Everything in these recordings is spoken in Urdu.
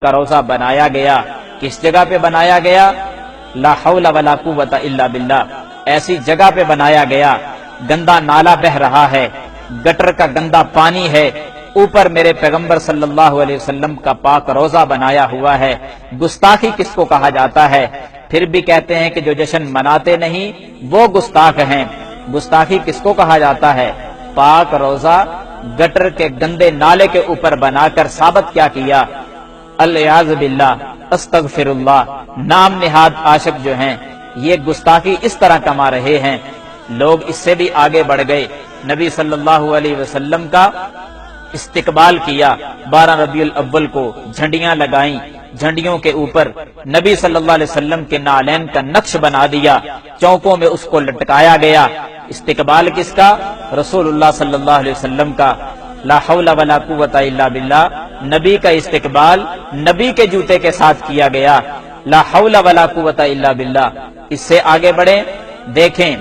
کا روزہ بنایا گیا، کس جگہ پہ بنایا گیا؟ لا حول ولا قوت الا باللہ، ایسی جگہ پہ بنایا گیا، گندا نالا بہ رہا ہے، گٹر کا گندا پانی ہے، اوپر میرے پیغمبر صلی اللہ علیہ وسلم کا پاک روزہ بنایا ہوا ہے۔ گستاخی کس کو کہا جاتا ہے؟ پھر بھی کہتے ہیں کہ جو جشن مناتے نہیں وہ گستاخ ہیں۔ گستاخی کس کو کہا جاتا ہے؟ پاک روزہ گٹر کے گندے نالے کے اوپر بنا کر ثابت کیا کیا؟ الیاذ باللہ، استغفر اللہ، نام نہاد عاشق جو ہیں یہ گستاخی اس طرح کما رہے ہیں۔ لوگ اس سے بھی آگے بڑھ گئے، نبی صلی اللہ علیہ وسلم کا استقبال کیا، 12 ربیع الاول کو جھنڈیاں لگائیں، جھنڈیوں کے اوپر نبی صلی اللہ علیہ وسلم کے نالین کا نقش بنا دیا، چوکوں میں اس کو لٹکایا گیا۔ استقبال کس کا؟ رسول اللہ صلی اللہ علیہ وسلم کا۔ لا حول ولا قوت الا باللہ، نبی کا استقبال نبی کے جوتے کے ساتھ کیا گیا۔ لا حول ولا قوت الا باللہ۔ اس سے آگے بڑھیں، دیکھیں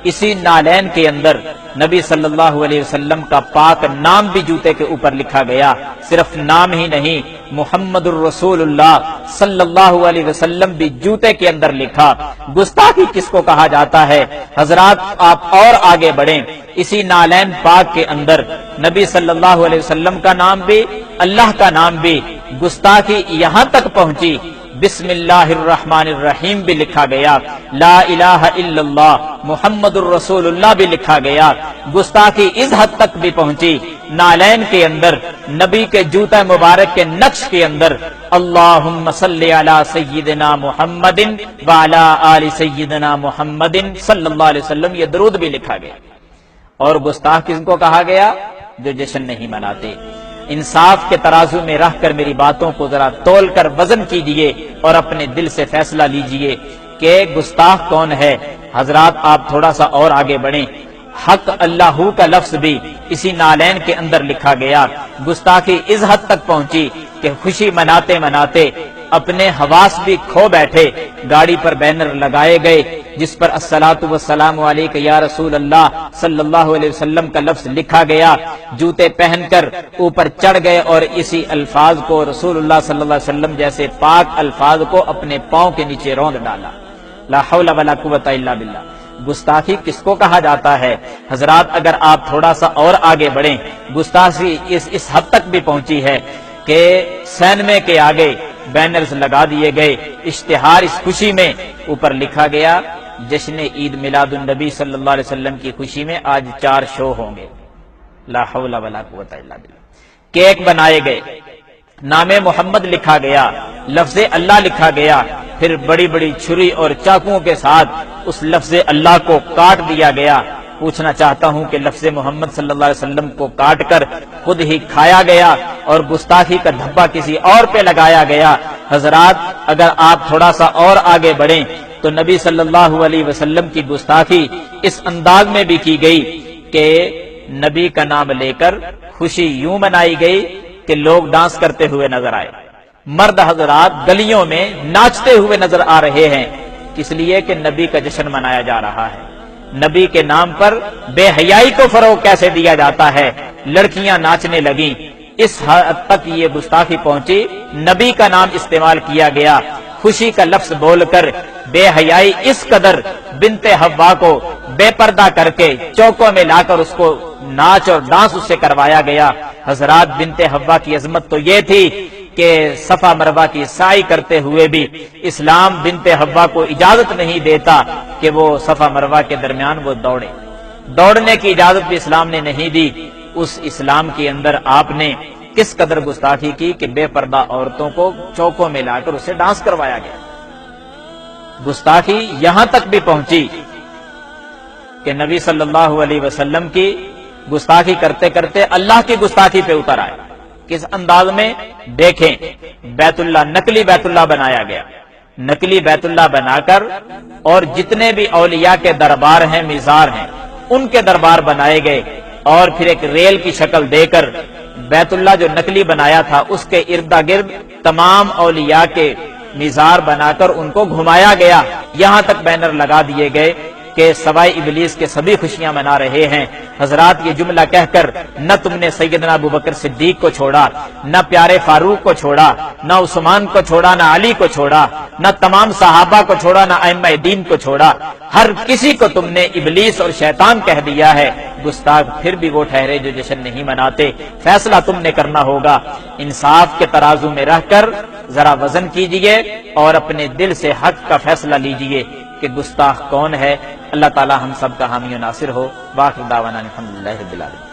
اسی نالین کے اندر نبی صلی اللہ علیہ وسلم کا پاک نام بھی جوتے کے اوپر لکھا گیا۔ صرف نام ہی نہیں، محمد الرسول اللہ صلی اللہ علیہ وسلم بھی جوتے کے اندر لکھا۔ گستاخی کس کو کہا جاتا ہے؟ حضرات آپ اور آگے بڑھیں، اسی نالین پاک کے اندر نبی صلی اللہ علیہ وسلم کا نام بھی، اللہ کا نام بھی، گستاخی یہاں تک پہنچی بسم اللہ الرحمن الرحیم بھی لکھا گیا، لا الہ الا اللہ محمد الرسول اللہ بھی لکھا گیا۔ گستاخی اس حد تک بھی پہنچی، نالین کے اندر نبی کے جوتا مبارک کے نقش کے اندر اللہم صلی علی سیدنا محمد وعلی آل سیدنا محمد صلی اللہ علیہ وسلم یہ درود بھی لکھا گیا۔ اور گستاخ کس کو کہا گیا؟ جو جشن نہیں مناتے۔ انصاف کے ترازو میں رکھ کر میری باتوں کو ذرا تول کر وزن کیجئے اور اپنے دل سے فیصلہ لیجئے کہ گستاخ کون ہے۔ حضرات آپ تھوڑا سا اور آگے بڑھیں، حق اللہ کا لفظ بھی اسی نالین کے اندر لکھا گیا۔ گستاخی اس حد تک پہنچی کہ خوشی مناتے مناتے اپنے حواس بھی کھو بیٹھے، گاڑی پر بینر لگائے گئے جس پر الصلاۃ والسلام علیک یا رسول اللہ صلی اللہ علیہ وسلم کا لفظ لکھا گیا۔ جوتے پہن کر اوپر چڑھ گئے اور اسی الفاظ کو رسول اللہ صلی اللہ علیہ وسلم جیسے پاک الفاظ کو اپنے پاؤں کے نیچے روند ڈالا۔ لا حول ولا قوت الا باللہ۔ گستاخی کس کو کہا جاتا ہے؟ حضرات اگر آپ تھوڑا سا اور آگے بڑھیں، گستاخی اس حد تک بھی پہنچی ہے کہ سینمے کے آگے بینرز لگا دیے گئے، اشتہار اس خوشی میں اوپر لکھا گیا جشن عید میلاد النبی صلی اللہ علیہ وسلم کی خوشی میں آج 4 شو ہوں گے۔ لا حول ولا قوت الا باللہ۔ کیک بنائے گئے، نام محمد لکھا گیا، لفظ اللہ لکھا گیا، پھر بڑی بڑی چھری اور چاقوؤں کے ساتھ اس لفظ اللہ کو کاٹ دیا گیا۔ پوچھنا چاہتا ہوں کہ لفظ محمد صلی اللہ علیہ وسلم کو کاٹ کر خود ہی کھایا گیا اور گستاخی کا دھبا کسی اور پہ لگایا گیا۔ حضرات اگر آپ تھوڑا سا اور آگے بڑھیں تو نبی صلی اللہ علیہ وسلم کی گستاخی اس انداز میں بھی کی گئی کہ نبی کا نام لے کر خوشی یوں منائی گئی کہ لوگ ڈانس کرتے ہوئے نظر آئے، مرد حضرات گلیوں میں ناچتے ہوئے نظر آ رہے ہیں، اس لیے کہ نبی کا جشن منایا جا رہا ہے۔ نبی کے نام پر بے حیائی کو فروغ کیسے دیا جاتا ہے؟ لڑکیاں ناچنے لگیں، اس حد تک یہ گستاخی پہنچی، نبی کا نام استعمال کیا گیا، خوشی کا لفظ بول کر بے حیائی اس قدر بنت حوا کو بے پردہ کر کے چوکوں میں لا کر اس کو ناچ اور ڈانس اس سے کروایا گیا۔ حضرات بنت حوا کی عظمت تو یہ تھی کہ صفا مروہ کی سعی کرتے ہوئے بھی اسلام بنت حوا کو اجازت نہیں دیتا کہ وہ صفا مروہ کے درمیان وہ دوڑنے کی اجازت بھی اسلام نے نہیں دی۔ اس اسلام کے اندر آپ نے کس قدر گستاخی کی کہ بے پردہ عورتوں کو چوکوں میں لا کر اسے ڈانس کروایا گیا۔ گستاخی یہاں تک بھی پہنچی کہ نبی صلی اللہ علیہ وسلم کی گستاخی کرتے کرتے اللہ کی گستاخی پہ اتر آئے۔ کس انداز میں؟ دیکھیں، بیت اللہ نقلی بیت اللہ بنایا گیا، نقلی بیت اللہ بنا کر اور جتنے بھی اولیاء کے دربار ہیں، مزار ہیں، ان کے دربار بنائے گئے اور پھر ایک ریل کی شکل دے کر بیت اللہ جو نقلی بنایا تھا اس کے ارد گرد تمام اولیاء کے مزار بنا کر ان کو گھمایا گیا۔ یہاں تک بینر لگا دیے گئے کہ سوائے ابلیس کے سبھی خوشیاں منا رہے ہیں۔ حضرات یہ جملہ کہہ کر نہ تم نے سیدنا ابو بکر صدیق کو چھوڑا، نہ پیارے فاروق کو چھوڑا، نہ عثمان کو چھوڑا، نہ علی کو چھوڑا، نہ تمام صحابہ کو چھوڑا، نہ ائمہ دین کو چھوڑا، ہر کسی کو تم نے ابلیس اور شیطان کہہ دیا ہے۔ گستاخ پھر بھی وہ ٹھہرے جو جشن نہیں مناتے۔ فیصلہ تم نے کرنا ہوگا، انصاف کے ترازو میں رہ کر ذرا وزن کیجئے اور اپنے دل سے حق کا فیصلہ لیجئے کہ گستاخ کون ہے۔ اللہ تعالی ہم سب کا حامی و ناصر ہو۔ باقی دعوانا الحمدللہ رب العالمین۔